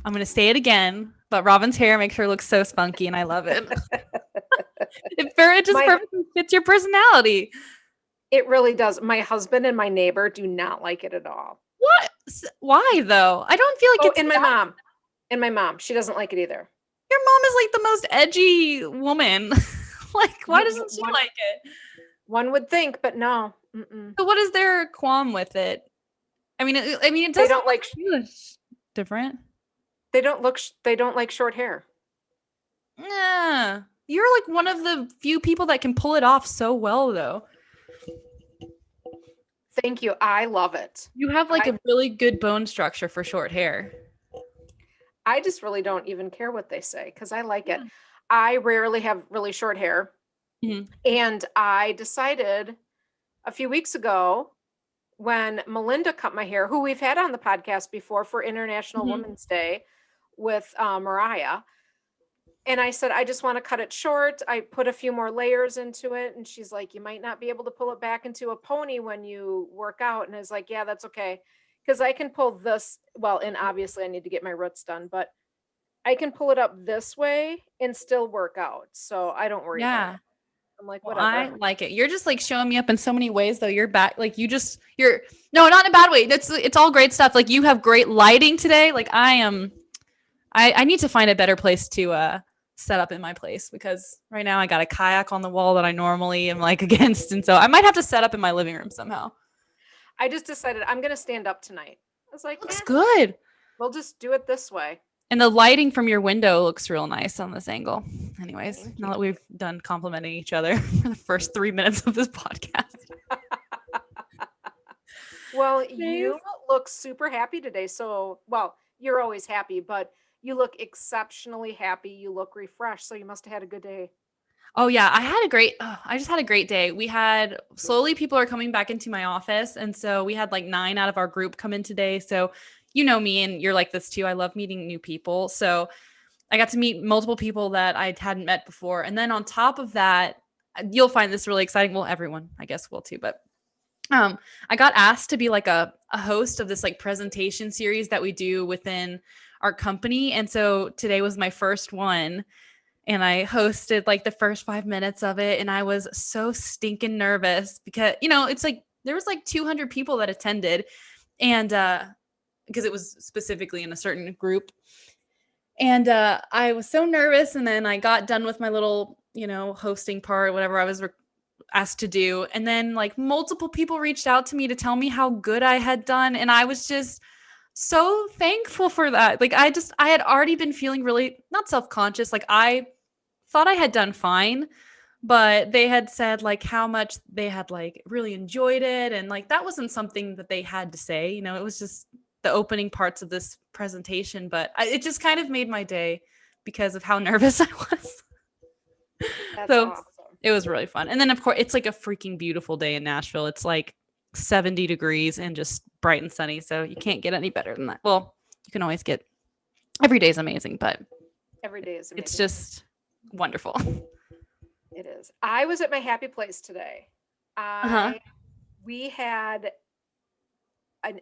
I'm going to say it again, but Robin's hair makes her look so spunky and I love it. It just My perfectly fits your personality. It really does. My husband and my neighbor do not like it at all. What? Why though? I don't feel like Oh, it's and my mom, she doesn't like it either. your mom is like the most edgy woman. Like, why You doesn't she one like it? one would think, but no. Mm-mm. So what is their qualm with it? It They doesn't don't like feel different. they don't like short hair. Yeah. You're like one of the few people that can pull it off so well though. Thank you. I love it. You have like I a really good bone structure for short hair. I just really don't even care what they say because I like it. Yeah. I rarely have really short hair, Mhm. and I decided a few weeks ago when Melinda cut my hair, who we've had on the podcast before for International Mhm. Women's Day with Mariah. And I said, I just want to cut it short. I put a few more layers into it. And she's like, you might not be able to pull it back into a pony when you work out. And I was like, yeah, that's okay. Because I can pull this, well, and obviously I need to get my roots done, but I can pull it up this way and still work out. So I don't worry about it. Yeah. I'm like, Well, whatever. I like it. You're just like showing me up in so many ways though. You're back like you're no, not in a bad way. It's all great stuff. Like you have great lighting today. Like I need to find a better place to set up in my place because right now I got a kayak on the wall that I normally am like against. And so I might have to set up in my living room somehow. I just decided I'm going to stand up tonight. I was like, Looks good. we'll just do it this way. And the lighting from your window looks real nice on this angle. Anyways, Thank now you. that we've done complimenting each other for the first 3 minutes of this podcast. Well, Nice. you look super happy today. So, well, you're always happy, but you look exceptionally happy. You look refreshed. So, you must have had a good day. Oh yeah, I just had a great day. We had slowly people are coming back into my office and so we had like 9 out of our group come in today. So you know me and you're like this too. I love meeting new people. So I got to meet multiple people that I hadn't met before. And then on top of that, you'll find this really exciting. Well, everyone, I guess will too, but I got asked to be like a host of this like presentation series that we do within our company. And so today was my first one and I hosted like the first 5 minutes of it. And I was so stinking nervous because, it's like there was like 200 people that attended. And because it was specifically in a certain group. And I was so nervous. And then I got done with my little, hosting part, whatever I was asked to do. And then like multiple people reached out to me to tell me how good I had done. And I was just so thankful for that. Like I had already been feeling really not self-conscious. Like I thought I had done fine, but they had said like how much they had like really enjoyed it. And like that wasn't something that they had to say, it was just the opening parts of this presentation. But it just kind of made my day because of how nervous I was. That's So awesome. it was really fun. And then, of course, it's like a freaking beautiful day in Nashville. It's like 70 degrees and just bright and sunny. So you can't get any better than that. Well, you can always get every day is amazing, but Every day is it's amazing. just wonderful. It is. I was at my happy place today. Uh huh. I We had an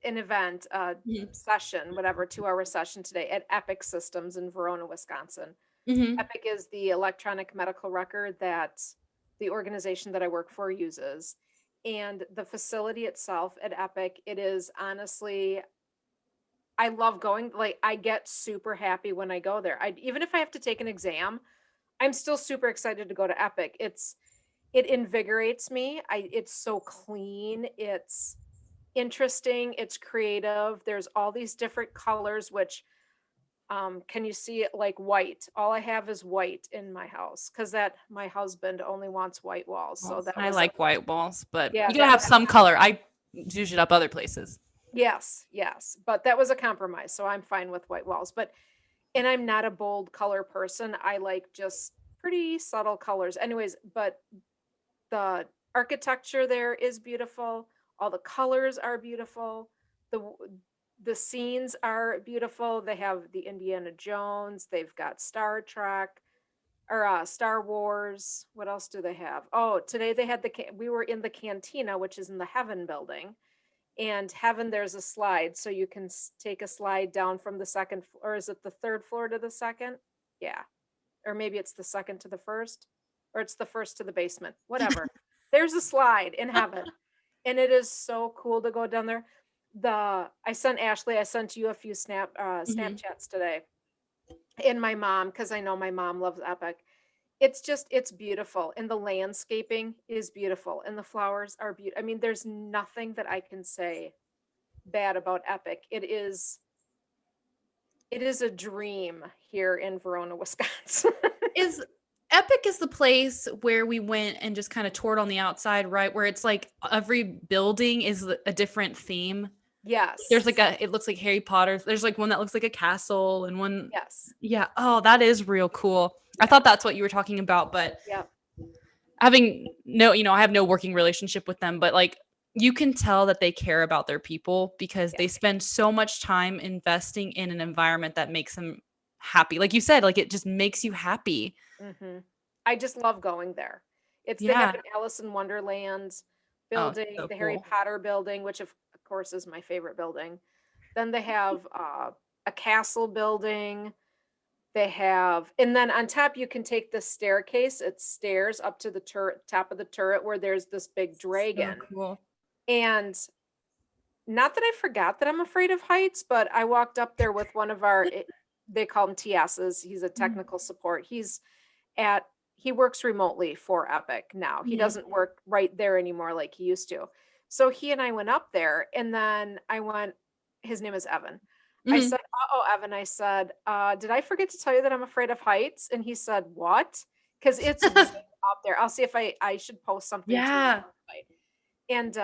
an event, session, whatever, 2-hour session today at Epic Systems in Verona, Wisconsin. Mm-hmm. Epic is the electronic medical record that the organization that I work for uses. And the facility itself at Epic, it is honestly, I love going. Like, I get super happy when I go there. Even if I have to take an exam, I'm still super excited to go to Epic. It invigorates me. It's so clean. It's interesting. It's creative. There's all these different colors, which can you see it like white? All I have is white in my house because that my husband only wants white walls. So that I was a like white walls, but yeah, you gotta that have was some color. I zhuzh it up other places. yes, yes. But that was a compromise. So I'm fine with white walls. But and I'm not a bold color person. I like just pretty subtle colors. Anyways, but the architecture there is beautiful. All the colors are beautiful. The the scenes are beautiful. They have the Indiana Jones, they've got Star Trek or Star Wars. What else do they have? Oh, today they had we were in the cantina, which is in the Heaven building, And heaven, there's a slide, so you can take a slide down from the second, or is it the third floor to the second? Yeah, or maybe it's the second to the first, or it's the first to the basement, whatever. There's a slide in heaven, and it is so cool to go down there. I sent Ashley, I sent you a few Hmm. Snapchats today, and my mom, because I know my mom loves Epic. It's beautiful, and the landscaping is beautiful, and the flowers are beautiful. I mean, there's nothing that I can say bad about Epic. It is a dream here in Verona, Wisconsin. Is Epic is the place where we went and just kind of toured on the outside, right? Where it's like every building is a different theme. There's like Yes. it looks like Harry Potter. There's like one that looks like a castle and one, Yes. yeah. Oh, that is real cool. I Yeah. thought that's what you were talking about, but Yeah. having no, I have no working relationship with them, but like you can tell that they care about their people because Yeah. they spend so much time investing in an environment that makes them happy. Like you said, like it just makes you happy. hmm I just love going there. They have Yeah. an Alice in Wonderland Oh, building, so the Harry cool. Potter building, which of course is my favorite building. Then they have a castle building. They have, and then on top you can take the staircase. It's stairs up to the top of the turret where there's this big So dragon. cool. And not that I forgot that I'm afraid of heights, but I walked up there with one of our, they call him TSs. He's a Mhm. technical support. At, he works remotely for Epic now. He Mhm. doesn't work right there anymore like he used to. So he and I went up there, and then his name is Evan. I Mhm. said, "Uh-oh, Evan," I said, "Did I forget to tell you that I'm afraid of heights?" And he said, "What?" Because it's way up there. I'll see if I should post something to the Yeah. website. And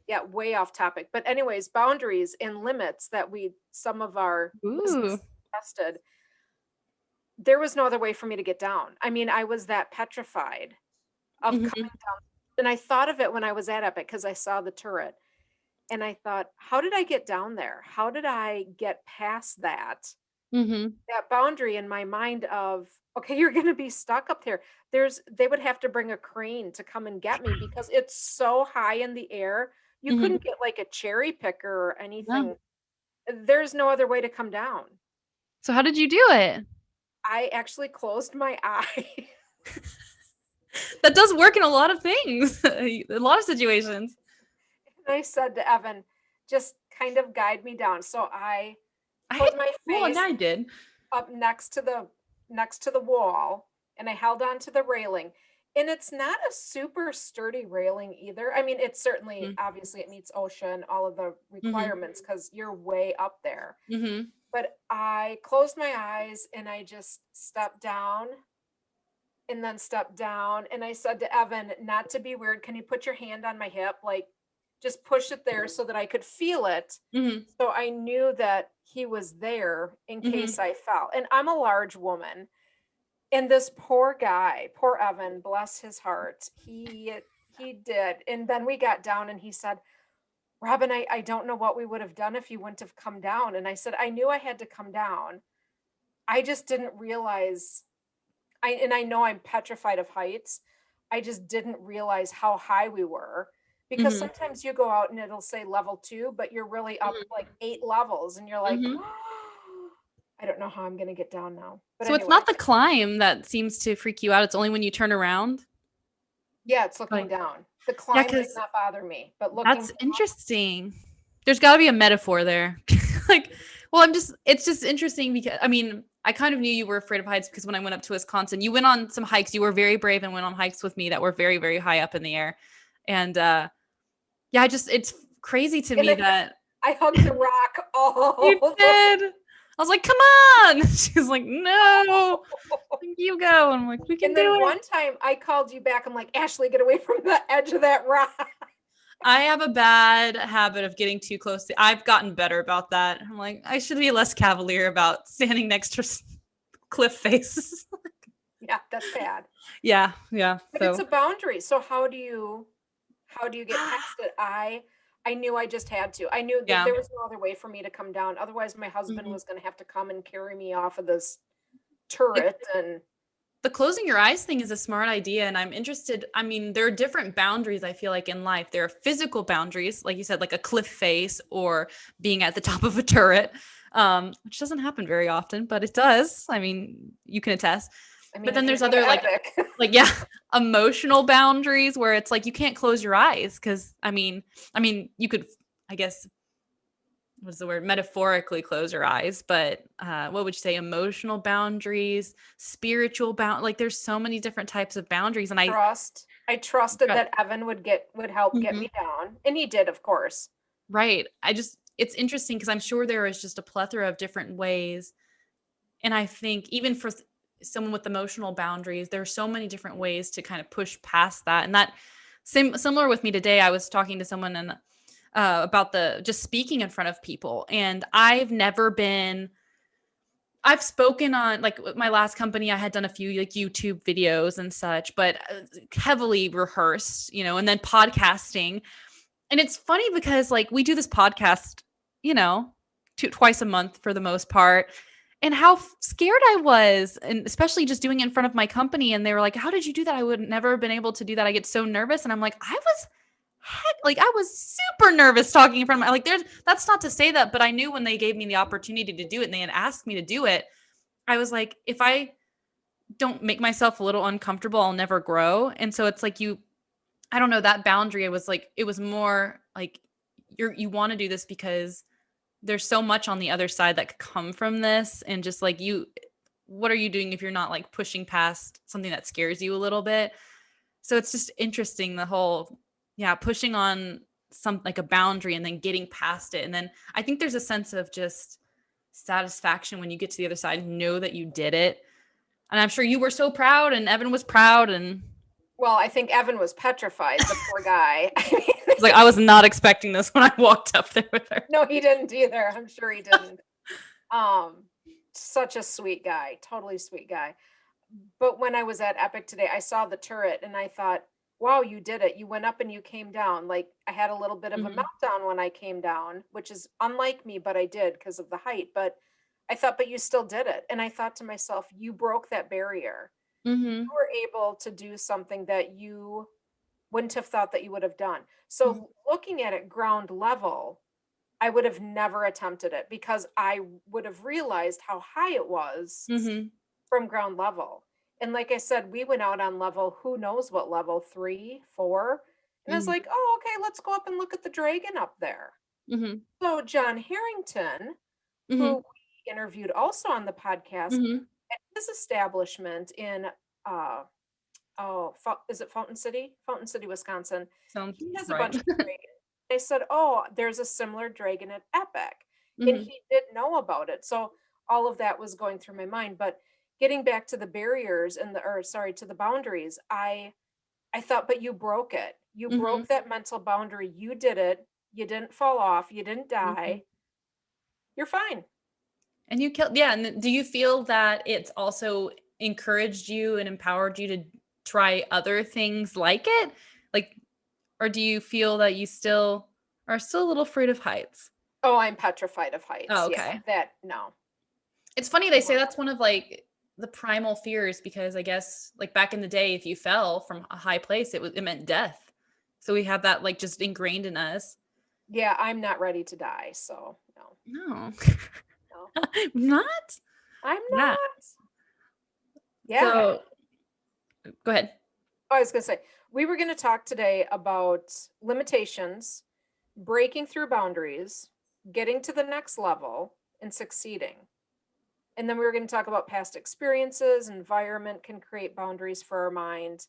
yeah, way off topic. But anyways, boundaries and limits that some of our Ooh. listeners tested, there was no other way for me to get down. I mean, I was that petrified of coming Mhm. down. And I thought of it when I was at Epic because I saw the turret. And I thought, how did I get down there? How did I get past Mhm. that boundary in my mind of, okay, you're going to be stuck up there. They would have to bring a crane to come and get me because it's so high in the air. You Mhm. couldn't get like a cherry picker or No. anything. There's no other way to come down. So how did you do it? I actually closed my eye. That does work in a lot of things. A lot of situations. And I said to Evan, just kind of guide me down. So I I put hate my well, yeah, face I did. up next to the wall, and I held on to the railing. And it's not a super sturdy railing either. I mean, it's certainly, Mhm. obviously it meets OSHA and all of the Mhm. requirements because you're way up there. Mhm. But I closed my eyes and I just stepped down and then stepped down. And I said to Evan, not to be weird, can you put your hand on my hip? Like, just push it there so that I could feel it. Mhm. So I knew that he was there in Mhm. case I fell. And I'm a large woman. And this poor guy, poor Evan, bless his heart, he did. And then we got down and he said, Robin, I don't know what we would have done if you wouldn't have come down. And I said, I knew I had to come down. I just didn't realize and I know I'm petrified of heights. I just didn't realize how high we were because Mhm. sometimes you go out and it'll say level 2, but you're really up Mhm. like 8 levels and you're like, Mhm. oh, I don't know how I'm going to get down now. But So it's not anyways, the climb that seems to freak you out. It's only when you turn around. yeah, it's looking Like, down. The yeah, climb did because not bother me, but looking that's interesting. There's got to be a metaphor there. Like, well, it's just interesting because I mean, I kind of knew you were afraid of heights because when I went up to Wisconsin, you went on some hikes. You were very brave and went on hikes with me that were very, very high up in the air. And yeah, it's crazy to and me that I hugged the rock you all did. I was like, come on. She's like, no, you go. I'm like, we can and do then it. one time I called you back. I'm like, Ashley, get away from the edge of that rock. I have a bad habit of getting too close to. I've gotten better about that. I'm like, I should be less cavalier about standing next to cliff face. Yeah, that's bad. Yeah, yeah. But it's So a boundary. So how do you get past it? I knew I just had to. I knew that yeah. there was no other way for me to come down. Otherwise, my husband Mhm. was going to have to come and carry me off of this Like turret and the closing your eyes thing is a smart idea. And I'm interested. I mean, there are different boundaries, I feel like, in life. There are physical boundaries, like you said, like a cliff face or being at the top of a turret, which doesn't happen very often, but it does. I mean, you can attest. I mean, But if then you there's go to other Epic. yeah, emotional boundaries where it's like you can't close your eyes because I mean, you could, I guess, what's the word, metaphorically close your eyes, but what would you say, emotional boundaries, spiritual like there's so many different types of boundaries. And I trusted Right. that Evan would help get Mhm. me down, and he did, of course. Right, it's interesting because I'm sure there is just a plethora of different ways. And I think even for someone with emotional boundaries, there are so many different ways to kind of push past that. And that similar with me today, I was talking to someone and about the just speaking in front of people. And I've spoken on, like, with my last company, I had done a few like YouTube videos and such, but heavily rehearsed, and then podcasting. And it's funny because like we do this podcast, twice a month for the most part. And how scared I was, and especially just doing it in front of my company. And they were like, "How did you do that? I would never have been able to do that. I get so nervous." And I'm like, I was super nervous talking in front of my, like, that's not to say that, but I knew when they gave me the opportunity to do it and they had asked me to do it, I was like, if I don't make myself a little uncomfortable, I'll never grow. And so it's like I don't know, that boundary, it was more like you want to do this because there's so much on the other side that could come from this. And just like what are you doing if you're not like pushing past something that scares you a little bit? So it's just interesting, the whole, yeah, pushing on some like a boundary and then getting past it. And then I think there's a sense of just satisfaction when you get to the other side and know that you did it. And I'm sure you were so proud and Evan was proud, and Well, I think Evan was petrified, the poor guy. it's like I was not expecting this when I walked up there with her. No, he didn't either. I'm sure he didn't. Um, Such a sweet guy, totally sweet guy. But when I was at Epic today, I saw the turret and I thought, wow, you did it. You went up and you came down. Like, I had a little bit of a Mhm. meltdown when I came down, which is unlike me, but I did because of the height. But I thought, but you still did it. And I thought to myself, you broke that barrier. You Mhm. were able to do something that you wouldn't have thought that you would have done. Mhm. So looking at it ground level, I would have never attempted it because I would have realized how high it was Mhm. from ground level. And like I said, we went out on level, who knows what level, 3, 4. And I was Mhm. like, oh, okay, let's go up and look at the dragon up there. Mhm. So John Harrington, who Mhm. we interviewed also on the podcast, Mhm. at his establishment in uh is it Fountain City? Fountain City, Wisconsin. Sounds He has a right. bunch of dragons. I said, oh, there's a similar dragon at Epic. And Mhm. he didn't know about it. So all of that was going through my mind. But getting back to the barriers and to the boundaries, I thought, but you broke it. You Mhm. broke that mental boundary. You did it. You didn't fall off. You didn't Mhm. die. You're fine. And you killed, yeah. And do you feel that it's also encouraged you and empowered you to try other things like it? Like, or do you feel that you still are still a little afraid of heights? Oh, I'm petrified of Oh, heights. Yeah, okay. that no. It's funny they say that's one of like the primal fears, because I guess like back in the day, if you fell from a high place, it meant death. So we have that like just ingrained in us. Yeah, I'm not ready to die. So no, No, no, not. I'm Yeah. not. Yeah. So go ahead. I was going to say, we were going to talk today about limitations, breaking through boundaries, getting to the next level, and succeeding. And then we were going to talk about past experiences, environment can create boundaries for our mind,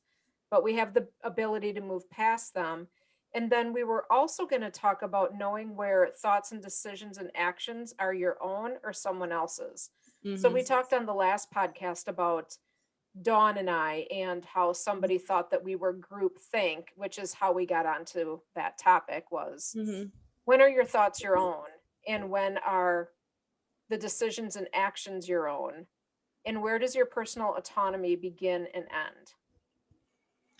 but we have the ability to move past them. And then we were also going to talk about knowing where thoughts and decisions and actions are your own or someone else's. So we Hmm. talked on the last podcast about Dawn and I, and how somebody thought that we were group think, which is how we got onto that topic, was Hmm. when are your thoughts your own? And when are the decisions and actions your own? And where does your personal autonomy begin and end?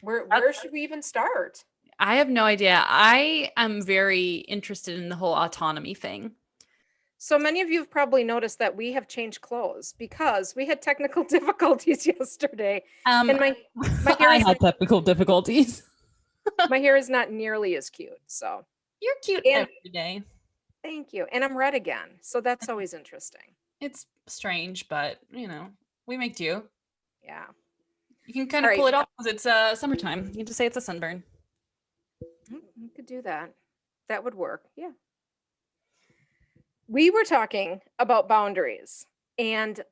Where That's, should we even start? I have no idea. I am very interested in the whole autonomy thing. So many of you have probably noticed that we have changed clothes because we had technical difficulties yesterday, Um, and my hair I is had technical difficulties. my hair is not nearly as cute. So, You're cute and every day. thank you. And I'm red again, so that's always interesting. It's strange, but we make do. Yeah. You can kind All of right. pull it off because it's summertime. You can just say it's a sunburn. You could do that. That would work. Yeah. We were talking about boundaries, and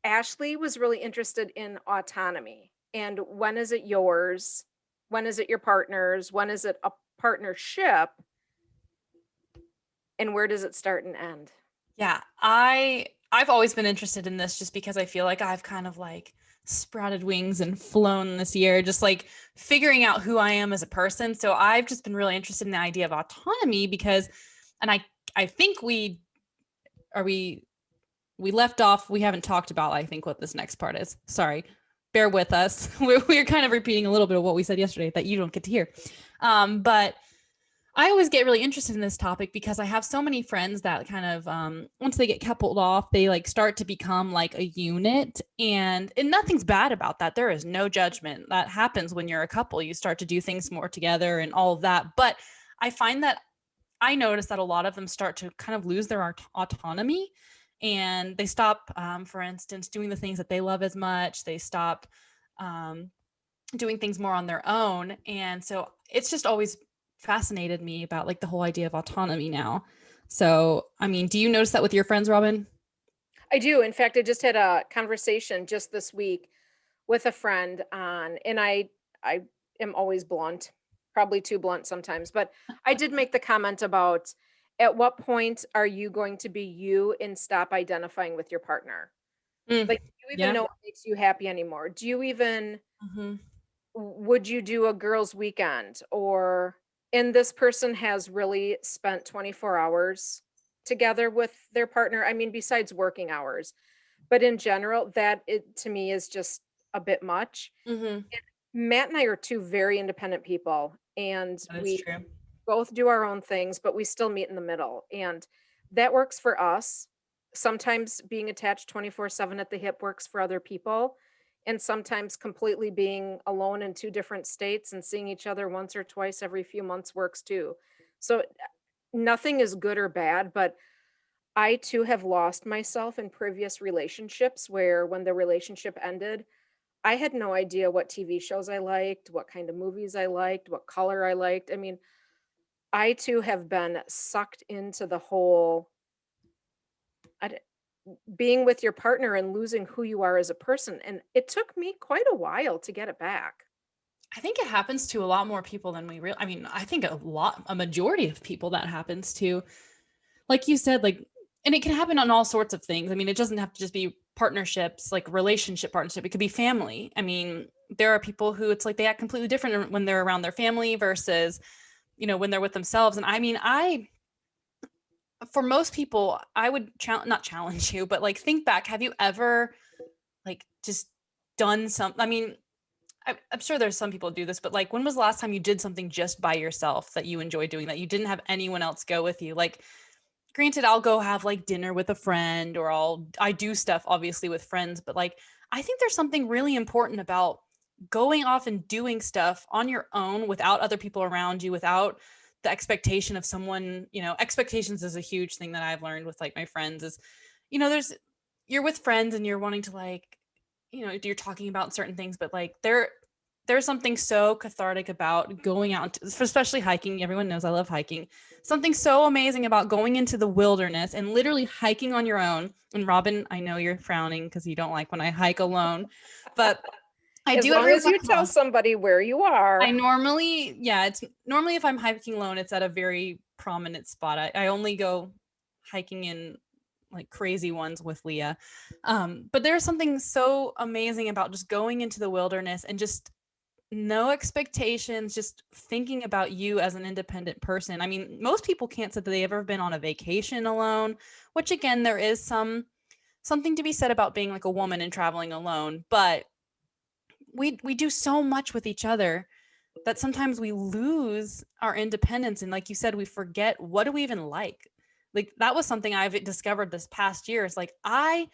Ashley was really interested in autonomy. And when is it yours? When is it your partner's? When is it a partnership? And where does it start and end? Yeah, I've always been interested in this just because I feel like I've kind of like sprouted wings and flown this year, just like figuring out who I am as a person. So I've just been really interested in the idea of autonomy because, and I think we left off. We haven't talked about, I think, what this next part is. Sorry, bear with us. We're kind of repeating a little bit of what we said yesterday that you don't get to hear. But I always get really interested in this topic because I have so many friends that kind of once they get coupled off, they like start to become like a unit, and nothing's bad about that. There is no judgment. That happens when you're a couple. You start to do things more together and all of that. But I find that I notice that a lot of them start to kind of lose their autonomy, and they stop, for instance, doing the things that they love as much. They stop um, doing things more on their own. And so it's just always fascinated me about like the whole idea of autonomy now. So, I mean, do you notice that with your friends, Robin? I do. In fact, I just had a conversation just this week with a friend on, and I am always blunt, probably too blunt sometimes, but I did make the comment about at what point are you going to be you and stop identifying with your partner? Mm, Like, do you even yeah. know what makes you happy anymore? Do you even Mm-hmm. would you do a girls' weekend? Or and this person has really spent 24 hours together with their partner. I mean, besides working hours, but in general, that it to me is just a bit much. Mm-hmm. Matt and I are two very independent people, and That is we true. both do our own things, but we still meet in the middle. And that works for us. Sometimes being attached 24/7 at the hip works for other people. And sometimes completely being alone in two different states and seeing each other once or twice every few months works too. So nothing is good or bad, but I too have lost myself in previous relationships where when the relationship ended, I had no idea what TV shows I liked, what kind of movies I liked, what color I liked. I mean, I too have been sucked into the whole I d being with your partner and losing who you are as a person, and it took me quite a while to get it back. I think it happens to a lot more people than we real. I mean, I think a majority of people that happens to, like you said, like, and it can happen on all sorts of things. I mean, it doesn't have to just be partnerships, like relationship partnership. It could be family. I mean, there are people who it's like they act completely different when they're around their family versus, when they're with themselves. And I mean, for most people, I would not challenge you, but like think back. Have you ever like just done some? I mean, I'm sure there's some people who do this, but like, when was the last time you did something just by yourself that you enjoy doing that you didn't have anyone else go with you? Like, granted, I'll go have like dinner with a friend, or I do stuff obviously with friends, but like, I think there's something really important about going off and doing stuff on your own without other people around you, without the expectation of someone. Expectations is a huge thing that I've learned with like my friends is, there's you're with friends and you're wanting to like, you're talking about certain things, but like there's something so cathartic about going out, especially hiking. Everyone knows I love hiking. Something so amazing about going into the wilderness and literally hiking on your own. And Robin, I know you're frowning because you don't like when I hike alone, but I As do long every as once you in a tell while. somebody where you I are. normally, yeah, it's normally if I'm hiking alone, it's at a very prominent spot. I only go hiking in like crazy ones with Leah. But there's something so amazing about just going into the wilderness and just no expectations, just thinking about you as an independent person. I mean, most people can't say that they've ever been on a vacation alone, which again, there is something to be said about being like a woman and traveling alone, but we do so much with each other that sometimes we lose our independence, and like you said, we forget what do we even like. Like that was something I've discovered this past year. It's like I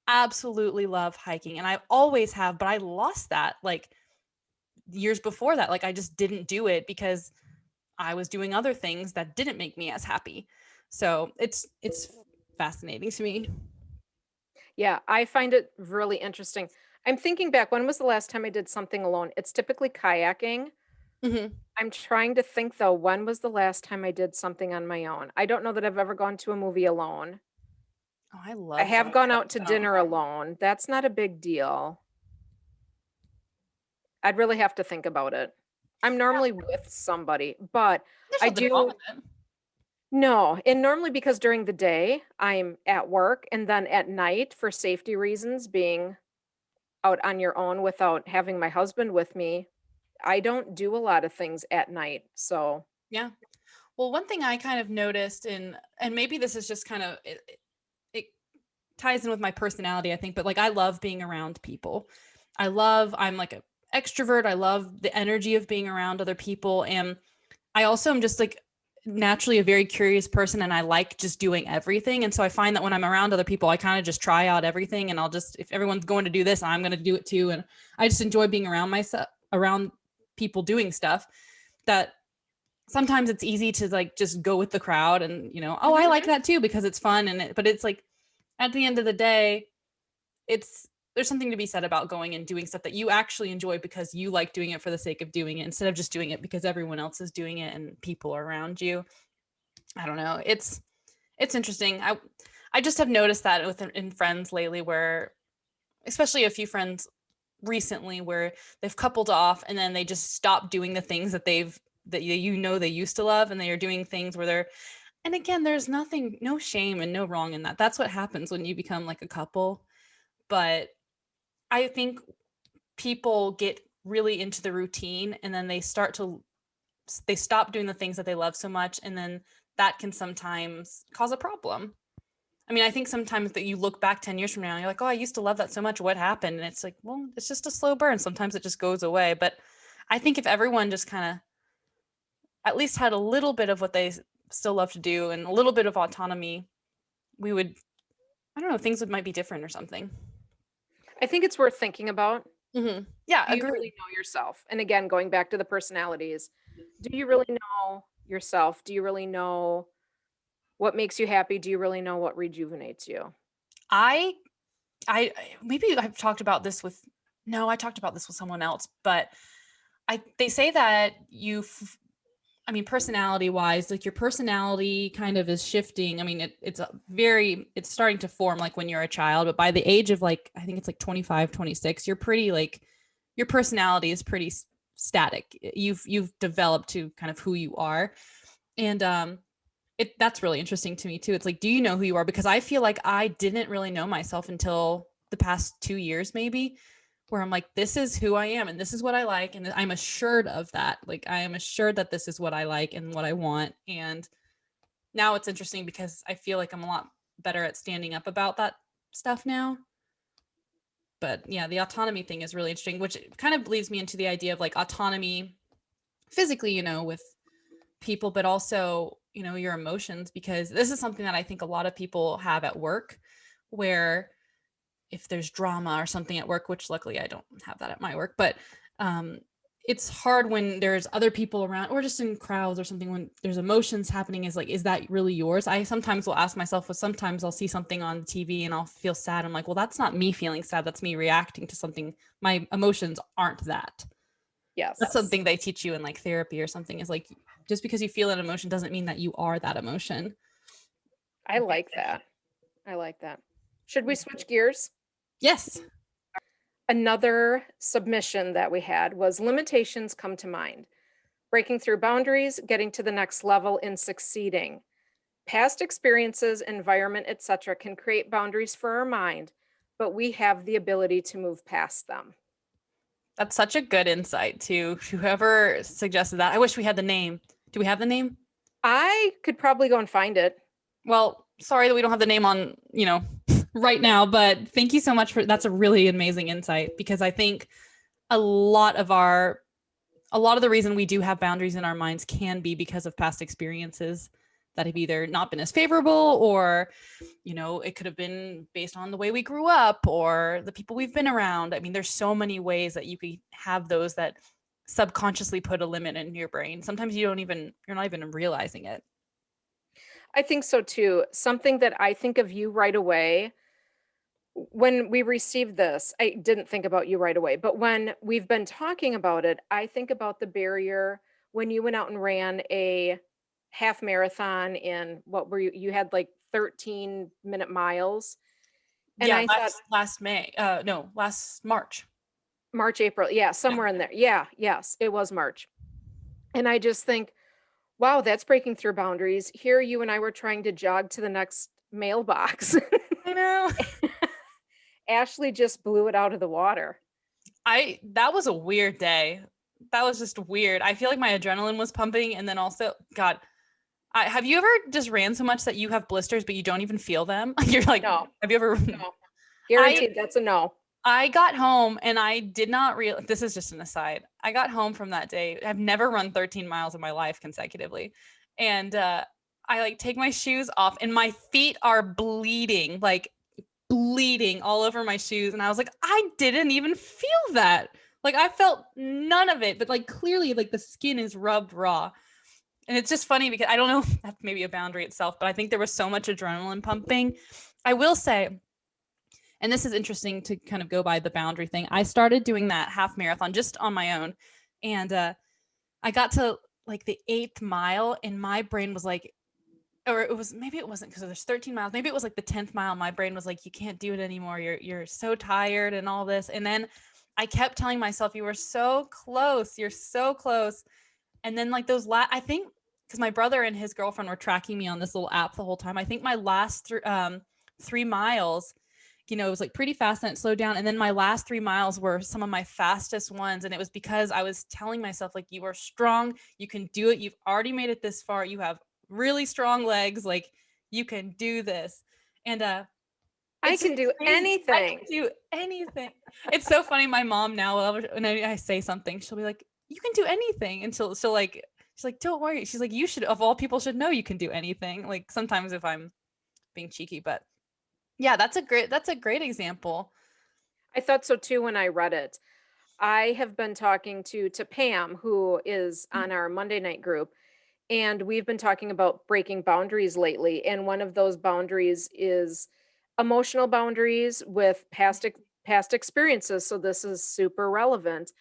absolutely love hiking and I always have, but I lost that like years before that. Like I just didn't do it because I was doing other things that didn't make me as happy. So it's fascinating to me. Yeah, I find it really interesting. I'm thinking back, when was the last time I did something alone? It's typically kayaking. Mm-hmm. I'm trying to think though, when was the last time I did something on my own? I don't know that I've ever gone to a movie alone. Oh, I I love have going gone to out to the dinner alone. That's not a big deal. I'd really have to think about it. I'm normally with somebody, but There's I nothing wrong do with it. no, and normally because during the day I'm at work and then at night for safety reasons being out on your own without having my husband with me, I don't do a lot of things at night. So, Yeah. Well, one thing I kind of noticed and maybe this is just kind of it ties in with my personality, I think, but like I love being around people. I'm like a extrovert. I love the energy of being around other people. And I also am just like naturally a very curious person and I like just doing everything. And so I find that when I'm around other people, I kind of just try out everything and I'll just, if everyone's going to do this, I'm going to do it too. And I just enjoy being around myself, around people doing stuff that sometimes it's easy to like just go with the crowd and, oh, I mhm. like that too because it's fun. But it's like at the end of the day, it's there's something to be said about going and doing stuff that you actually enjoy because you like doing it for the sake of doing it instead of just doing it because everyone else is doing it and people are around you. I don't know. It's interesting. I just have noticed that in friends lately where especially a few friends recently where they've coupled off and then they just stop doing the things that they used to love and they are doing things where they're and again there's nothing no shame and no wrong in that. That's what happens when you become like a couple. But I think people get really into the routine and then they stop doing the things that they love so much and then that can sometimes cause a problem. I mean, I think sometimes that you look back 10 years from now and you're like, oh, I used to love that so much. What happened? And it's like, well, it's just a slow burn. Sometimes it just goes away. But I think if everyone just kind of at least had a little bit of what they still love to do and a little bit of autonomy, we would, I don't know, things would might be different or something. I think it's worth thinking about. Yeah, Do you agreed. really know yourself? And again, going back to the personalities, do you really know yourself? Do you really know what makes you happy? Do you really know what rejuvenates you? I maybe I've talked about this with no, I talked about this with someone else, but they say that I mean, personality wise, like your personality kind of is shifting. I mean, it's starting to form like when you're a child, but by the age of like, I think it's like 25, 26, you're pretty like, your personality is pretty static. You've developed to kind of who you are. And, that's really interesting to me too. It's like, do you know who you are? Because I feel like I didn't really know myself until the past 2 years, maybe, where I'm like, this is who I am and this is what I like. And I'm assured of that. Like, I am assured that this is what I like and what I want. And now it's interesting because I feel like I'm a lot better at standing up about that stuff now. But yeah, the autonomy thing is really interesting, which kind of leads me into the idea of like autonomy physically, with people, but also, your emotions, because this is something that I think a lot of people have at work where if there's drama or something at work, which luckily I don't have that at my work, but um, it's hard when there's other people around or just in crowds or something when there's emotions happening is like, is that really yours? I sometimes will ask myself, well, sometimes I'll see something on TV and I'll feel sad. I'm like, well, that's not me feeling sad. That's me reacting to something. My emotions aren't that. That's Yes. something they teach you in like therapy or something is like, just because you feel an emotion doesn't mean that you are that emotion. I like that. I like that. Should we switch gears? Yes. Another submission that we had was limitations come to mind. Breaking through boundaries, getting to the next level, and succeeding. Past experiences, environment, etc., can create boundaries for our mind, but we have the ability to move past them. That's such a good insight to whoever suggested that. I wish we had the name. Do we have the name? I could probably go and find it. Well, sorry that we don't have the name on, right now, but thank you so much for that's a really amazing insight because I think a lot of the reason we do have boundaries in our minds can be because of past experiences that have either not been as favorable, or, it could have been based on the way we grew up or the people we've been around. I mean, there's so many ways that you could have those that subconsciously put a limit in your brain. Sometimes you're not even realizing it. I think so too. Something that I think of you right away when we received this, I didn't think about you right away, but when we've been talking about it, I think about the barrier when you went out and ran a half marathon in what were you had like 13-minute miles. And Yeah, I thought last May. No, last March. March, April. Yeah, Yeah. somewhere in there. Yeah, yes, it was March. And I just think, wow, that's breaking through boundaries. Here you and I were trying to jog to the next mailbox. I know. Ashley just blew it out of the water. That was a weird day. That was just weird. I feel like my adrenaline was pumping, and then also, God, have you ever just ran so much that you have blisters but you don't even feel them? You're like, No, have you ever? no. Guaranteed, that's a no. I got home and I did not realize, this is just an aside. I got home from that day. I've never run 13 miles in my life consecutively. And I like take my shoes off and my feet are bleeding, like bleeding all over my shoes. And I was like, I didn't even feel that. Like I felt none of it, but like clearly like the skin is rubbed raw. And it's just funny because I don't know if that's maybe a boundary itself, but I think there was so much adrenaline pumping. I will say, and this is interesting to kind of go by the boundary thing. I started doing that half marathon just on my own. And I got to like the 8th mile and my brain was like, or it was, maybe it wasn't because there's 13 miles. Maybe it was like the 10th mile. My brain was like, you can't do it anymore. You're so tired and all this. And then I kept telling myself, you were so close. You're so close. And then like I think because my brother and his girlfriend were tracking me on this little app the whole time. I think my last 3 miles, it was like pretty fast and it slowed down. And then my last 3 miles were some of my fastest ones. And it was because I was telling myself, like, you are strong. You can do it. You've already made it this far. You have really strong legs. Like, you can do this. And I can do anything. I can do anything. It's so funny. My mom now, when I say something, she'll be like, you can do anything. And she'll like, she's like, don't worry. She's like, you should, of all people, should know you can do anything. Like sometimes if I'm being cheeky, but yeah, that's a great example. I thought so too when I read it. I have been talking to Pam, who is on our Monday night group, and we've been talking about breaking boundaries lately. And one of those boundaries is emotional boundaries with past experiences. So this is super relevant.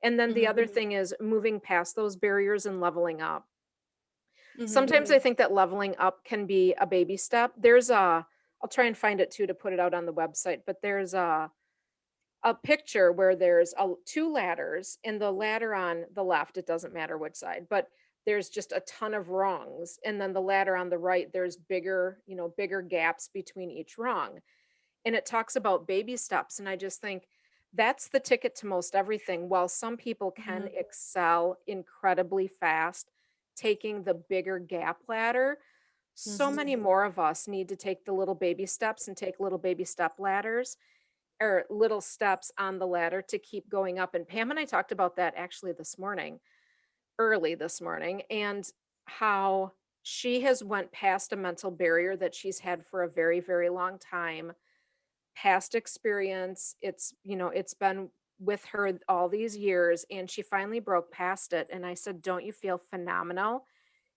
And then the other thing is moving past those barriers and leveling up. Sometimes I think that leveling up can be a baby step. I'll try and find it too to put it out on the website, but there's a picture where there's two ladders, and the ladder on the left, it doesn't matter which side, but there's just a ton of rungs. And then the ladder on the right, there's bigger gaps between each rung. And it talks about baby steps. And I just think that's the ticket to most everything. While some people can excel incredibly fast, taking the bigger gap ladder, so many more of us need to take the little baby steps and take little baby step ladders or little steps on the ladder to keep going up. And Pam and I talked about that actually early this morning, and how she has went past a mental barrier that she's had for a very, very long time. Past experience, it's been with her all these years, and she finally broke past it. And I said, don't you feel phenomenal?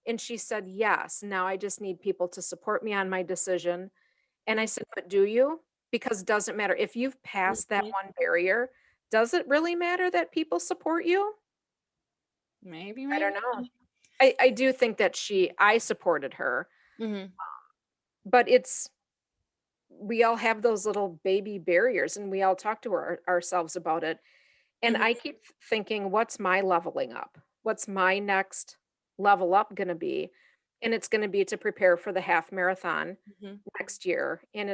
And she said, yes, now I just need people to support me on my decision. And I said, but do you? Because it doesn't matter. If you've passed that one barrier, does it really matter that people support you? Maybe. I don't know. I do think that I supported her, but we all have those little baby barriers, and we all talk to ourselves about it. And I keep thinking, what's my leveling up? What's my next level up going to be? And it's going to be to prepare for the half marathon next year. And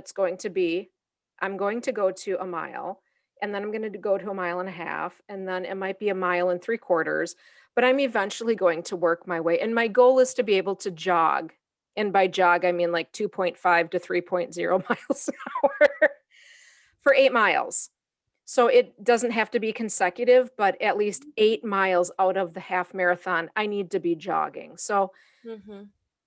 I'm going to go to a mile, and then I'm going to go to a mile and a half, and then it might be a mile and 3/4, but I'm eventually going to work my way. And my goal is to be able to jog. And by jog, I mean like 2.5 to 3.0 miles an hour for 8 miles. So it doesn't have to be consecutive, but at least 8 miles out of the half marathon, I need to be jogging. So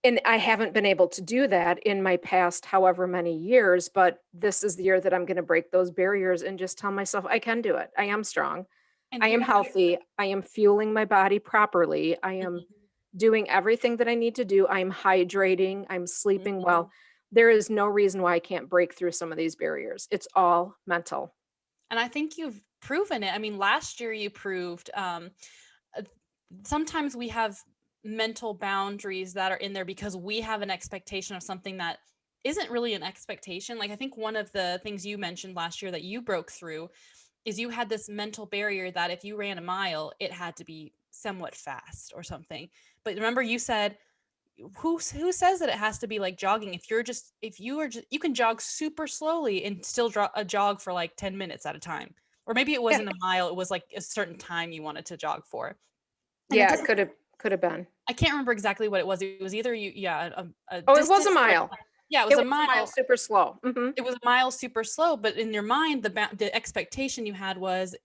And I haven't been able to do that in my past however many years, but this is the year that I'm going to break those barriers and just tell myself I can do it. I am strong. And I am here's healthy. I am fueling my body properly. I am Mhm, doing everything that I need to do. I'm hydrating. I'm sleeping mhm. well. There is no reason why I can't break through some of these barriers. It's all mental. And I think you've proven it. I mean, last year you proved uh, sometimes we have mental boundaries that are in there because we have an expectation of something that isn't really an expectation. Like I think one of the things you mentioned last year that you broke through is you had this mental barrier that if you ran a mile, it had to be somewhat fast or something. But remember you said who says that it has to be like jogging? If you are just you can jog super slowly and still a jog for like 10 minutes at a time. Or maybe it Yeah. wasn't a mile, it was like a certain time you wanted to jog for. And it Yeah, it doesn't could have been. I can't remember exactly what it was. It was either a Oh, it was a distance or a mile. time. Yeah, it It was a was a mile mile. super slow. It was a mile super slow, but in your mind, the expectation you had was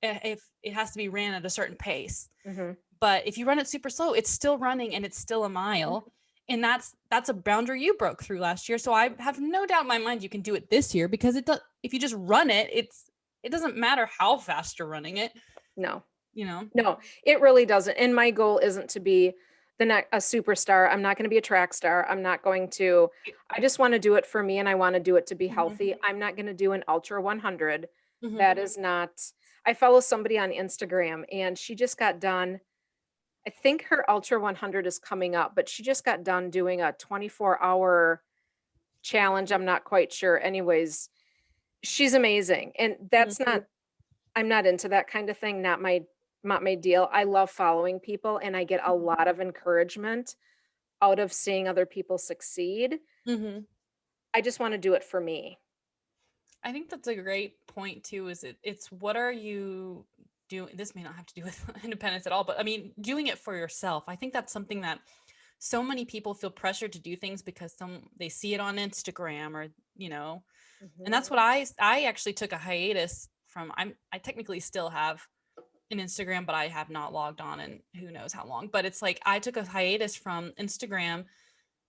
if it has to be ran at a certain pace. Mhm. But if you run it super slow, it's still running and it's still a mile. And that's a boundary you broke through last year. So I have no doubt in my mind you can do it this year because it does if you just run it, it doesn't matter how fast you're running it, No. you know. No, it really doesn't, and my goal isn't to be a superstar. I'm not gonna be a track star. I'm not going to I just wanna do it for me, and I wanna do it to be Mhm. healthy. I'm not gonna do an ultra 100. Mhm. That is not I follow somebody on Instagram, and she just got done I think her ultra 100 is coming up, but she just got done doing a 24-hour challenge, I'm not quite sure. Anyways, she's amazing, and that's Mhm. not I'm not into that kind of thing, not my deal. I love following people and I get a lot of encouragement out of seeing other people succeed. Mhm. I just want to do it for me. I think that's a great point too. It's what are you doing? This may not have to do with independence at all, but I mean, doing it for yourself. I think that's something that so many people feel pressured to do things because they see it on Instagram or and Mhm. that's what I actually took a hiatus from. I technically still have an Instagram, but I have not logged on in who knows how long. But it's like I took a hiatus from Instagram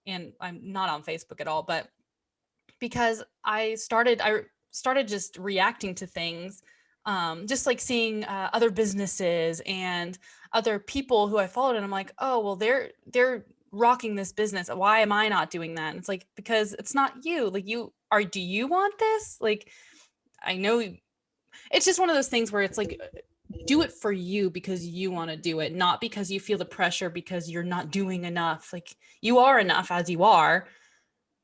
and I'm not on Facebook at all, but because I started just reacting to things, just like seeing other businesses and other people who I followed, and I'm like, oh well, they're rocking this business. Why am I not doing that? And it's like because it's not you. Like you are. Do you want this? Like I know it's just one of those things where it's like do it for you because you want to do it, not because you feel the pressure because you're not doing enough. Like you are enough as you are.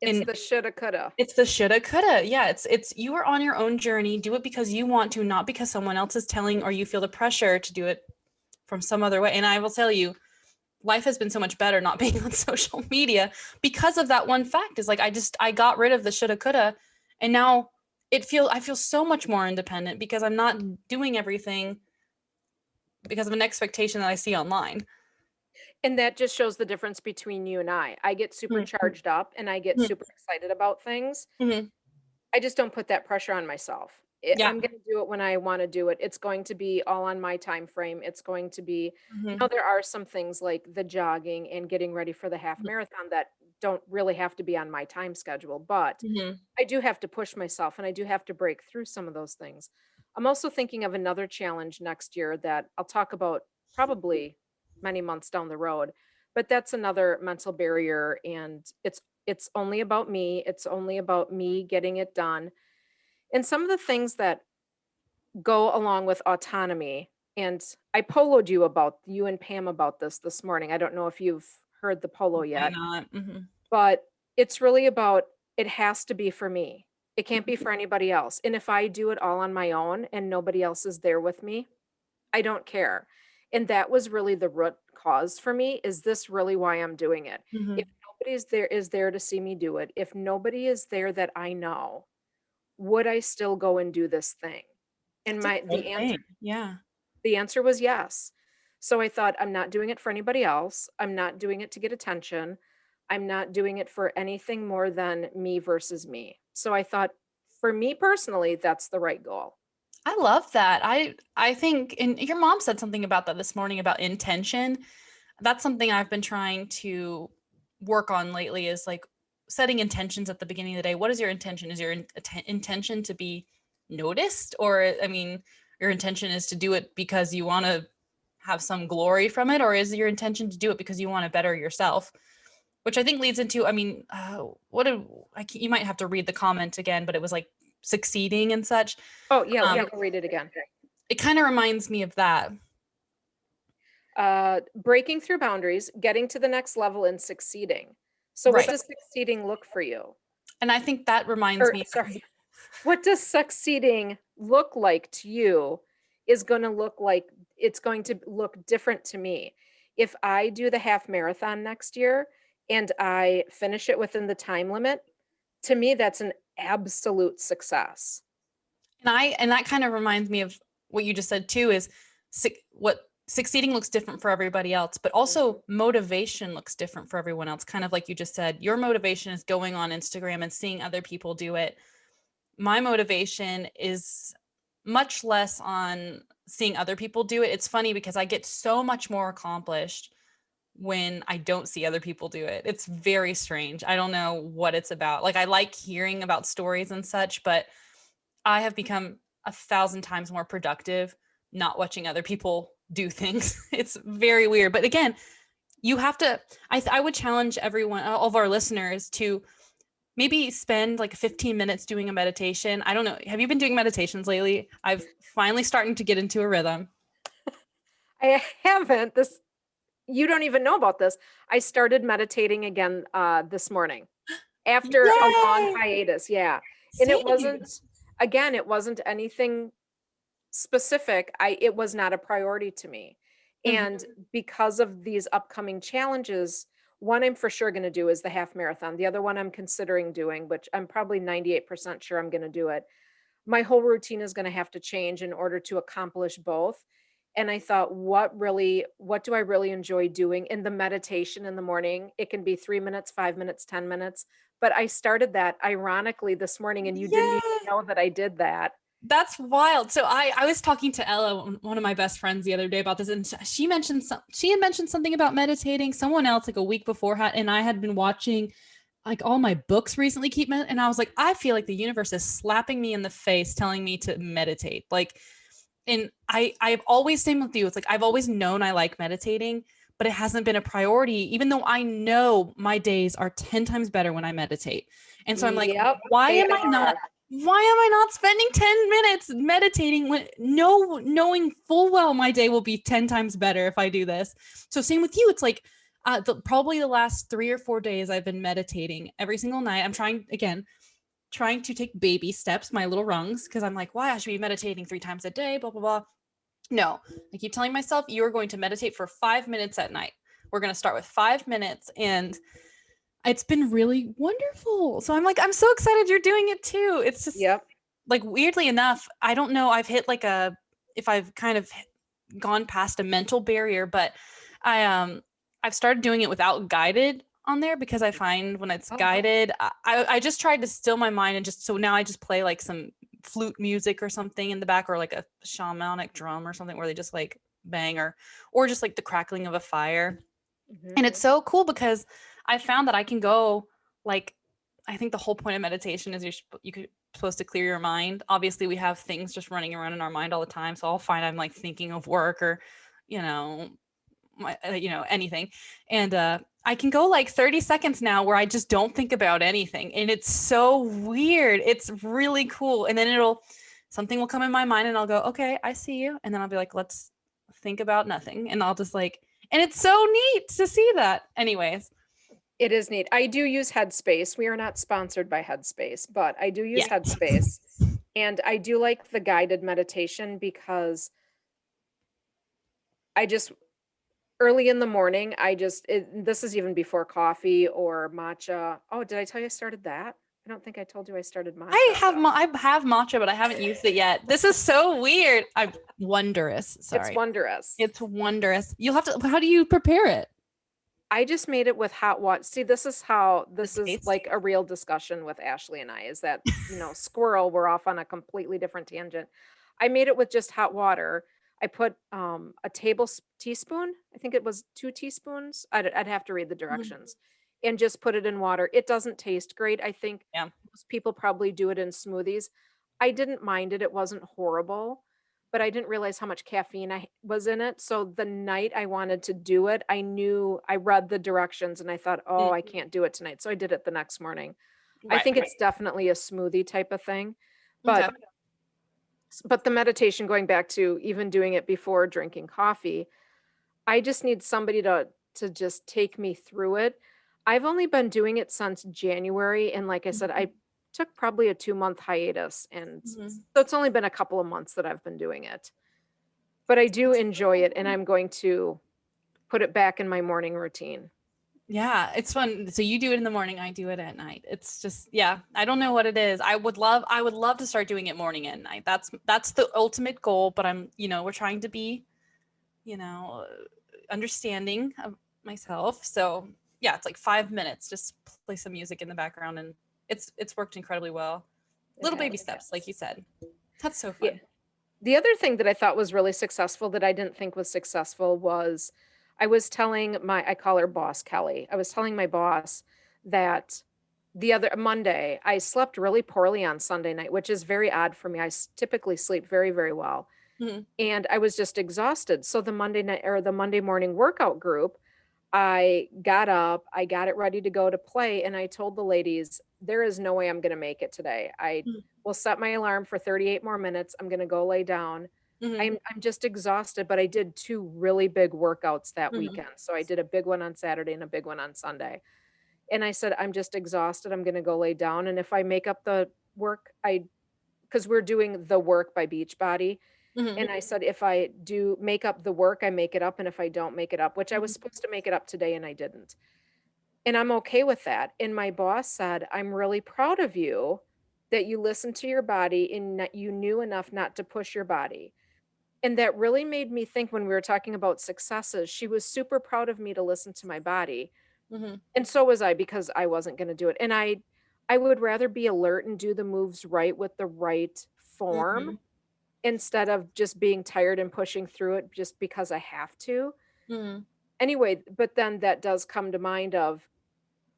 It's And the shoulda, coulda. it's the shoulda, coulda. Yeah, it's you are on your own journey. Do it because you want to, not because someone else is telling or you feel the pressure to do it from some other way. And I will tell you, life has been so much better not being on social media because of that one fact. Is like I got rid of the shoulda, coulda, and now I feel so much more independent because I'm not doing everything because of an expectation that I see online. And that just shows the difference between you and I. I get super Mhm, charged up and I get mhm, super excited about things. mhm. I just don't put that pressure on myself. Yeah. I'm going to do it when I want to do it. It's going to be all on my time frame. It's going to be, Mhm, there are some things like the jogging and getting ready for the half mhm, marathon that don't really have to be on my time schedule, but mhm. I do have to push myself and I do have to break through some of those things. I'm also thinking of another challenge next year that I'll talk about probably many months down the road, but that's another mental barrier and it's only about me. It's only about me getting it done and some of the things that go along with autonomy, and I poloed you and Pam about this morning. I don't know if you've heard the polo Why yet, not? Mhm, but it's really about it has to be for me. It can't mhm. be for anybody else. And if I do it all on my own and nobody else is there with me, I don't care. And that was really the root cause for me. Is this really why I'm doing it? If Mhm. nobody's there is there to see me do it, if nobody is there that I know, would I still go and do this thing? And That's a my good thing. Yeah. the answer was yes. So I thought, I'm not doing it for anybody else. I'm not doing it to get attention. I'm not doing it for anything more than me versus me. So I thought, for me personally, that's the right goal. I love that. I think and your mom said something about that this morning about intention. That's something I've been trying to work on lately is like setting intentions at the beginning of the day. What is your intention? Is your intention to be noticed? Or, I mean, your intention is to do it because you want to have some glory from it? Or is your intention to do it because you want to better yourself? Which I think leads into, I mean, you might have to read the comment again, but it was like succeeding and such. Oh, yeah, let me go read it again. It kind of reminds me of that. Breaking through boundaries, getting to the next level, and succeeding. So Right. what does succeeding look for you? And I think that reminds me. Sorry. What does succeeding look like to you is going to look like, it's going to look different to me. If I do the half marathon next year and I finish it within the time limit, to me, that's an absolute success. And that kind of reminds me of what you just said too, is what succeeding looks different for everybody else, but also motivation looks different for everyone else. Kind of like you just said, your motivation is going on Instagram and seeing other people do it. My motivation is much less on seeing other people do it. It's funny because I get so much more accomplished when I don't see other people do it. It's very strange. I don't know what it's about. Like, I like hearing about stories and such, but I have become 1,000 times more productive not watching other people do things. It's very weird. But again, you have to, I would challenge everyone, all of our listeners, to maybe spend like 15 minutes doing a meditation. I don't know. Have you been doing meditations lately? I've finally starting to get into a rhythm. I haven't. You don't even know about this. I started meditating again this morning after a long hiatus. Yeah. And it wasn't anything specific. It was not a priority to me. And because of these upcoming challenges, one I'm for sure going to do is the half marathon. The other one I'm considering doing, which I'm probably 98% sure I'm going to do it. My whole routine is going to have to change in order to accomplish both. And I thought, what do I really enjoy doing? In the meditation in the morning, it can be 3 minutes, 5 minutes, 10 minutes. But I started that ironically this morning, and you didn't even know that I did that. That's wild. So I was talking to Ella, one of my best friends, the other day about this, and she had mentioned something about meditating. Someone else like a week before had, and I had been watching like all my books recently and I was like, I feel like the universe is slapping me in the face telling me to meditate. Like, and I've always, same with you, it's like I've always known I like meditating, but it hasn't been a priority, even though I know my days are 10 times better when I meditate. And so I'm like, why am I not spending 10 minutes meditating when knowing full well my day will be 10 times better if I do this? So same with you. It's like probably the last 3 or 4 days I've been meditating every single night. I'm trying to take baby steps, my little rungs, because I'm like, why? I should be meditating 3 times a day, blah, blah, blah. No, I keep telling myself, you're going to meditate for 5 minutes at night. We're going to start with 5 minutes, and it's been really wonderful. So I'm like, I'm so excited you're doing it too. It's just like, weirdly enough, I don't know, I've hit like if I've kind of gone past a mental barrier, but I've started doing it without guided on there, because I find when it's guided, I just tried to still my mind, and so now I just play like some flute music or something in the back, or like a shamanic drum or something where they just like bang, or just like the crackling of a fire. And it's so cool because I found that I can go like, I think the whole point of meditation is you're supposed to clear your mind. Obviously we have things just running around in our mind all the time. So I'll find I'm like thinking of work or, anything. And I can go like 30 seconds now where I just don't think about anything. And it's so weird. It's really cool. And then something will come in my mind and I'll go, okay, I see you. And then I'll be like, let's think about nothing. And I'll just like, and it's so neat to see that. Anyways. It is neat. I do use Headspace. We are not sponsored by Headspace, but I do use Headspace. And I do like the guided meditation because early in the morning, this is even before coffee or matcha. Oh, did I tell you I started that? I don't think I told you I started matcha. I have matcha, but I haven't used it yet. This is so weird. I'm wondrous. Sorry. It's wondrous. It's wondrous. You'll have to, how do you prepare it? I just made it with hot water. See, this is like a real discussion with Ashley and I, is that, squirrel, we're off on a completely different tangent. I made it with just hot water. I put a teaspoon, I think it was 2 teaspoons. I'd have to read the directions, and just put it in water. It doesn't taste great. I think Yeah. most people probably do it in smoothies. I didn't mind it. It wasn't horrible, but I didn't realize how much caffeine I was in it. So the night I wanted to do it, I read the directions and I thought, "Oh, Mm, I can't do it tonight." So I did it the next morning. I right. think it's definitely a smoothie type of thing. Okay. But the meditation, going back to even doing it before drinking coffee, I just need somebody to just take me through it. I've only been doing it since January, and like I said, I took probably a 2-month hiatus, and Mhm. so it's only been a couple of months that I've been doing it. But I do enjoy it, and I'm going to put it back in my morning routine. Yeah, it's fun. So you do it in the morning, I do it at night. It's just, yeah, I don't know what it is. I would love to start doing it morning and night. That's the ultimate goal, but we're trying to be, you know, understanding of myself. So, yeah, it's like 5 minutes, just play some music in the background and it's worked incredibly well. It Little has. baby steps, like you said. That's so Yeah. fun. The other thing that I thought was really successful that I didn't think was successful was I was telling I call her boss Kelly. I was telling my boss that the other Monday, I slept really poorly on Sunday night, which is very odd for me. Typically sleep very, very well. Mhm. And I was just exhausted. So the Monday night or the Monday morning workout group, I got up, I got it ready to go to play, and I told the ladies, there is no way I'm going to make it today. I Mhm. will set my alarm for 38 more minutes. I'm going to go lay down. Mhm. I'm just exhausted, but I did two really big workouts that Mhm. weekend. So I did a big one on Saturday and a big one on Sunday. And I said, I'm just exhausted. I'm going to go lay down. And if I make up the work, because we're doing The Work by Beachbody. Mhm. And I said, if I do make up the work, I make it up. And if I don't make it up, which I was Mhm. supposed to make it up today and I didn't. And I'm okay with that. And my boss said, I'm really proud of you that you listened to your body and that you knew enough not to push your body. And that really made me think when we were talking about successes, she was super proud of me to listen to my body. Mhm. And so was I because I wasn't going to do it. And I would rather be alert and do the moves right with the right form Mhm. instead of just being tired and pushing through it just because I have to. Mhm. Anyway, but then that does come to mind of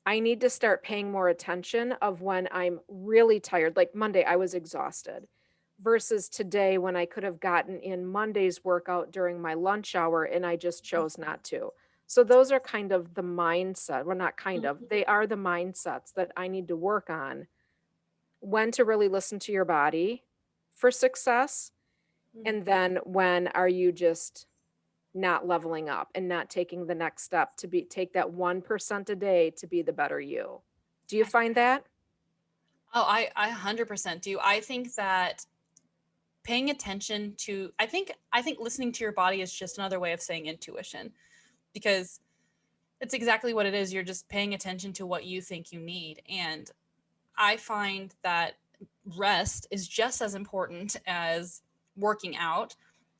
I need to start paying more attention of when I'm really tired. Like Monday, I was exhausted versus today when I could have gotten in Monday's workout during my lunch hour and I just chose not to. So those are kind of the mindset. Well, not kind of, Mhm. they are the mindsets that I need to work on. When to really listen to your body for success, Mhm. and then when are you just not leveling up and not taking the next step to take that 1% a day to be the better you. Do you find that? Oh, I 100% do. I think that paying attention to I think listening to your body is just another way of saying intuition because it's exactly what it is. You're just paying attention to what you think you need. And I find that rest is just as important as working out.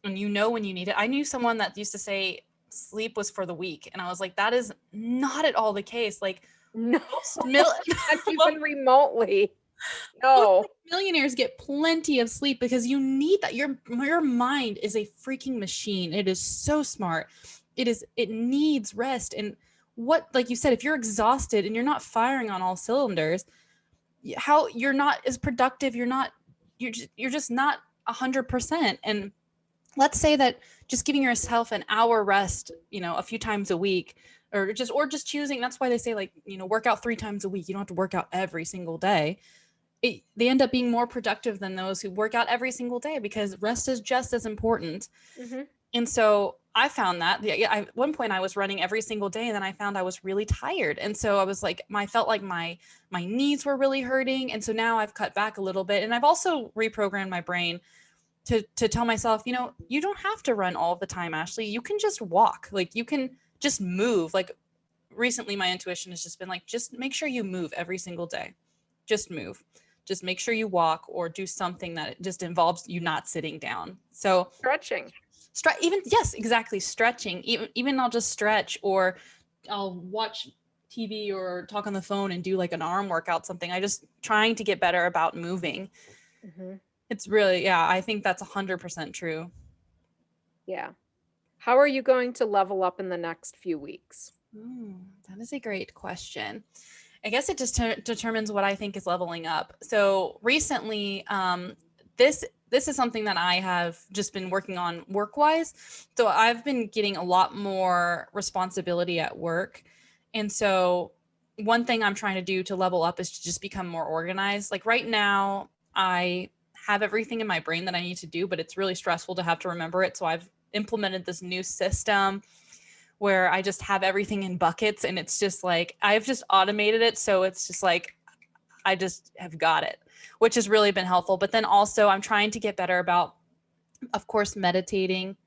And you know when you need it. I knew someone that used to say sleep was for the weak. And I was like, that is not at all the case. Like No, most mil- not even remotely. most No. millionaires get plenty of sleep because you need that. Your mind is a freaking machine. It is so smart. It needs rest. And what, like you said, if you're exhausted and you're not firing on all cylinders, how you're not as productive, you're just not 100%. And let's say that just giving yourself an hour rest, a few times a week, or just choosing, that's why they say, like, work out 3 times a week. You don't have to work out every single day. They end up being more productive than those who work out every single day because rest is just as important. Hmm. And so I found that, yeah, at one point I was running every single day, and then I found I was really tired. And so I was like, I felt like my knees were really hurting. And so now I've cut back a little bit. And I've also reprogrammed my brain to tell myself, you don't have to run all the time, Ashley. You can just walk. Like, you can just move. Like, recently my intuition has just been like, just make sure you move every single day. Just move. Just make sure you walk or do something that just involves you not sitting down. So Stretching. even, yes, exactly, stretching. Even I'll just stretch, or I'll watch TV or talk on the phone and do like an arm workout, something. I just trying to get better about moving. Hmm. It's really, yeah, I think that's 100% true. Yeah. How are you going to level up in the next few weeks? That is a great question. I guess it just determines what I think is leveling up. So recently, this is something that I have just been working on work wise. So I've been getting a lot more responsibility at work, and so one thing I'm trying to do to level up is to just become more organized. Like right now, I have everything in my brain that I need to do, but it's really stressful to have to remember it. So I've implemented this new system where I just have everything in buckets, and it's just like I've just automated it, so it's just like I just have got it, which has really been helpful. But then also I'm trying to get better about, of course, meditating,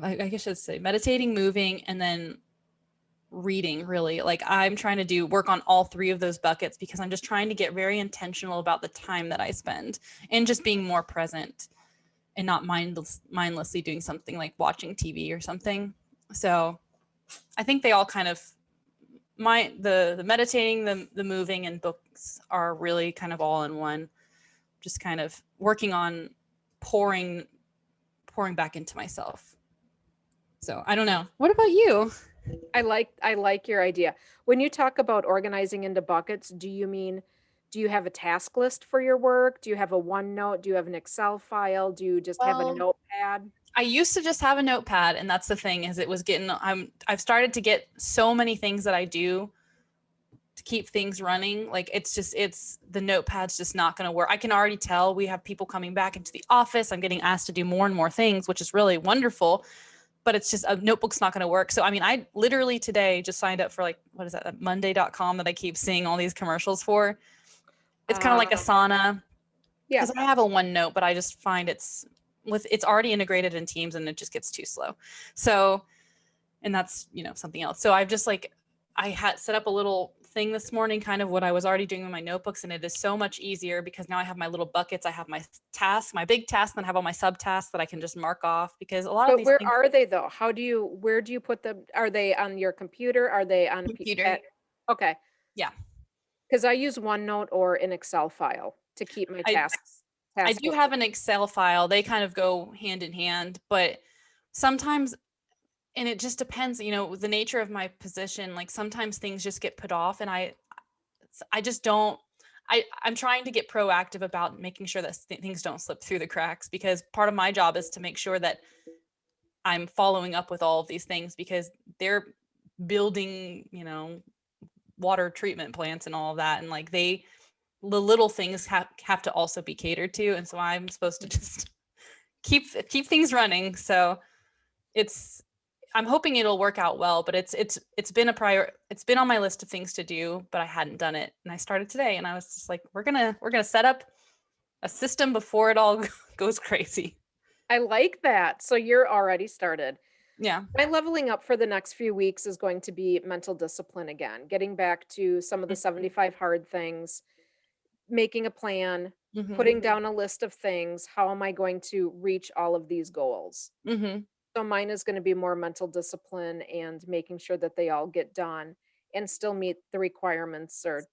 I guess I should say meditating, moving, and then reading. Really, like I'm trying to do work on all three of those buckets because I'm just trying to get very intentional about the time that I spend and just being more present and not mindlessly doing something like watching TV or something. So I think they all kind of the meditating, the moving, and books are really kind of all in one. Just kind of working on pouring pouring back into myself. So I don't know. What about you? I like your idea. When you talk about organizing into buckets, do you have a task list for your work? Do you have a OneNote? Do you have an Excel file? Do you just have a Well, notepad? I used to just have a notepad, and that's the thing is it was getting I've started to get so many things that I do to keep things running. Like it's the notepad's just not going to work. I can already tell we have people coming back into the office. I'm getting asked to do more and more things, which is really wonderful, but it's just a notebook's not going to work. So I mean, I literally today just signed up for like what is that monday.com that I keep seeing all these commercials for. It's kind of like Uh, Asana yeah, because I have a OneNote, but I just find it's already integrated in Teams and it just gets too slow. So, and that's, something else. So I've just like, I had set up a little thing this morning, kind of what I was already doing in my notebooks. And it is so much easier because now I have my little buckets. I have my tasks, my big tasks, and I have all my subtasks that I can just mark off because a lot of but these where things are they though? Where do you put them? Are they on your computer? Are they on computer. okay. Yeah. Because I use OneNote or an Excel file to keep my I, I task do list. have an Excel file. They kind of go hand in hand, but sometimes, and it just depends, the nature of my position, like sometimes things just get put off and I just don't I'm trying to get proactive about making sure that things don't slip through the cracks because part of my job is to make sure that I'm following up with all of these things because they're building, water treatment plants and all of that and like the little things have to also be catered to and so I'm supposed to just keep things running. So it's I'm hoping it'll work out well, but it's been it's been on my list of things to do, but I hadn't done it. And I started today and I was just like, we're gonna set up a system before it all goes crazy. I like that. So you're already started. Yeah. My leveling up for the next few weeks is going to be mental discipline again, getting back to some of the 75 hard things, making a plan, Mm-hmm. putting down a list of things. How am I going to reach all of these goals? Mm-hmm. So mine is going to be more mental discipline and making sure that they all get done and still meet the requirements or,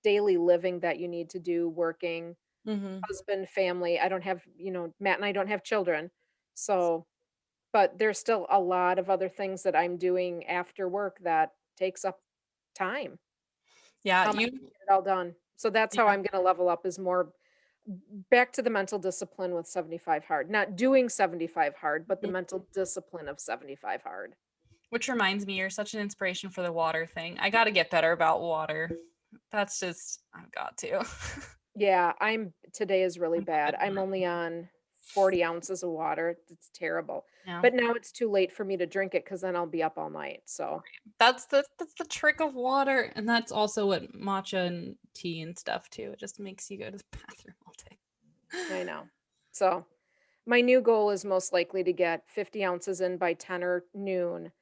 daily living that you need to do, working, Mm-hmm. husband, family. I don't have, Matt and I don't have children. So, but there's still a lot of other things that I'm doing after work that takes up time. Yeah. How am I gonna get it all done? So that's how Yeah. I'm gonna level up is more back to the mental discipline with 75 hard. Not doing 75 hard, but the Mhm. mental discipline of 75 hard. Which reminds me, you're such an inspiration for the water thing. I got to get better about water. That's just I've got to. Yeah, today is really I'm bad bad. at I'm that. only on 40 ounces of water. It's terrible. Yeah. But now it's too late for me to drink it because then I'll be up all night. So That's the trick of water, and that's also what matcha and tea and stuff too. It just makes you go to the bathroom all day. I know. So my new goal is most likely to get 50 ounces in by 10 or noon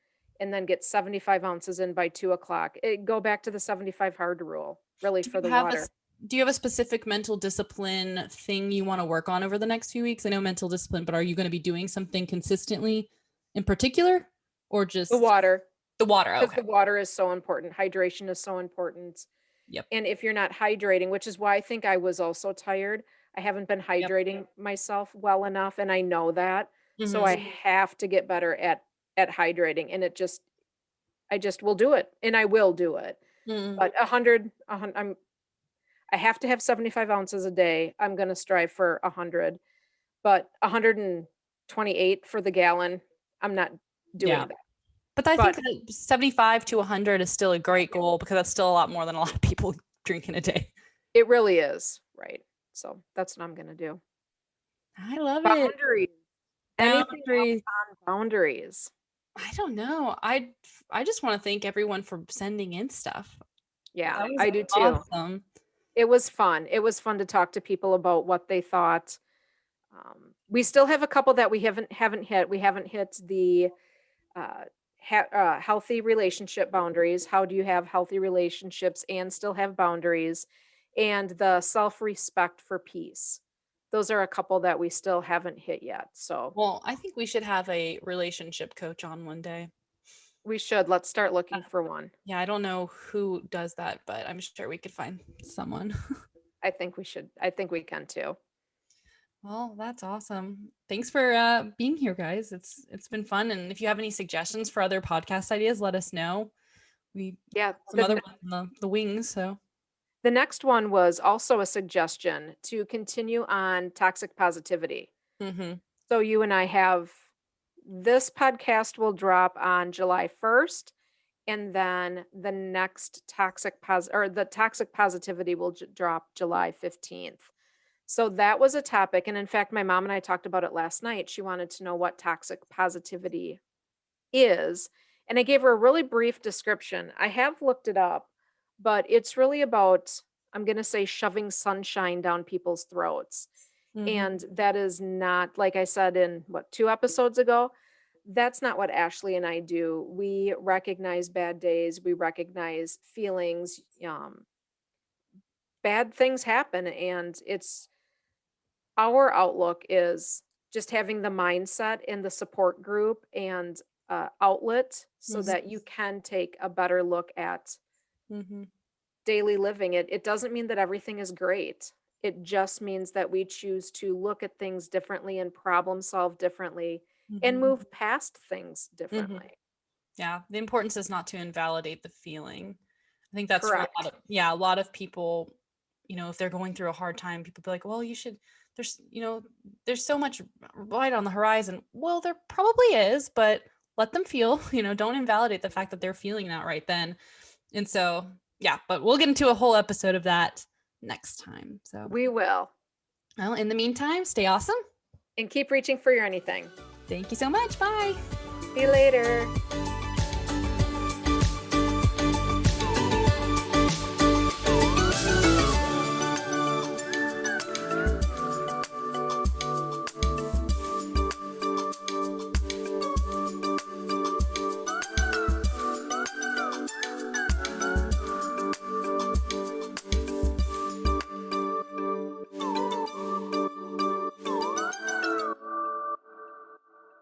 and then get 75 ounces in by 2 o'clock. Go back to the 75 hard rule, really, Do for you the have water. do you have a specific mental discipline thing you want to work on over the next few weeks? I know mental discipline, but are you going to be doing something consistently in particular, or The just water, the water? because Okay. the water is so important. Hydration is so important. Yep. And if you're not hydrating, which is why I think I was also tired, I haven't been Yep. hydrating myself well enough, and I know that. So I Hmm. have to get better at hydrating. And I just will do it, and I will do it. Mm. But 100, I have to have 75 ounces a day. I'm going to strive for 100, but 128 for the gallon, I'm not doing Yeah. that. But I think But that 75 to 100 is still a great goal because that's still a lot more than a lot of people drink in a day. it really is, right? So that's what I'm going to do. I love it. Boundaries. Anything else Boundaries. on boundaries? I don't know. I just want to thank everyone for sending in stuff. Yeah, That was I do too. awesome. It was fun. It was fun to talk to people about what they thought. We still have a couple that we haven't hit. We haven't hit the uh, healthy relationship boundaries. How do you have healthy relationships and still have boundaries? And the self-respect for peace. Those are a couple that we still haven't hit yet. So Well, I think we should have a relationship coach on one day. we should. Let's start looking for one. Yeah, I don't know who does that, but I'm sure we could find someone. I think we should. I think we can too. Well, that's awesome. Thanks for being here, guys. It's been fun. And if you have any suggestions for other podcast ideas, let us know. We Yeah. some other ones in the wings. So The next one was also a suggestion to continue on toxic positivity. mm-hmm. So you and I have this podcast will drop on July 1st, and then the next the toxic positivity will drop July 15th. So that was a topic, and in fact my mom and I talked about it last night. She wanted to know what toxic positivity is, and I gave her a really brief description. I have looked it up, but it's really about, I'm going to say, shoving sunshine down people's throats. Mm-hmm. And that is not, like I said in 2 episodes ago, that's not what Ashley and I do. We recognize bad days, we recognize feelings, bad things happen, and it's our outlook is just having the mindset and the support group and outlet so Mhm. that you can take a better look at Mm-hmm. daily living. It doesn't mean that everything is great. It just means that we choose to look at things differently and problem solve differently and Mm-hmm. move past things Mm-hmm. differently. Yeah, the importance is not to invalidate the feeling. I think that's for Correct. a lot of people, if they're going through a hard time, people be like, well, you should, there's so much light on the horizon. Well, there probably is, but let them feel, don't invalidate the fact that they're feeling that right then. And so, yeah, but we'll get into a whole episode of that next time. So, We will. well, in the meantime, stay awesome. And keep reaching for your anything. Thank you so much. Bye. See you later.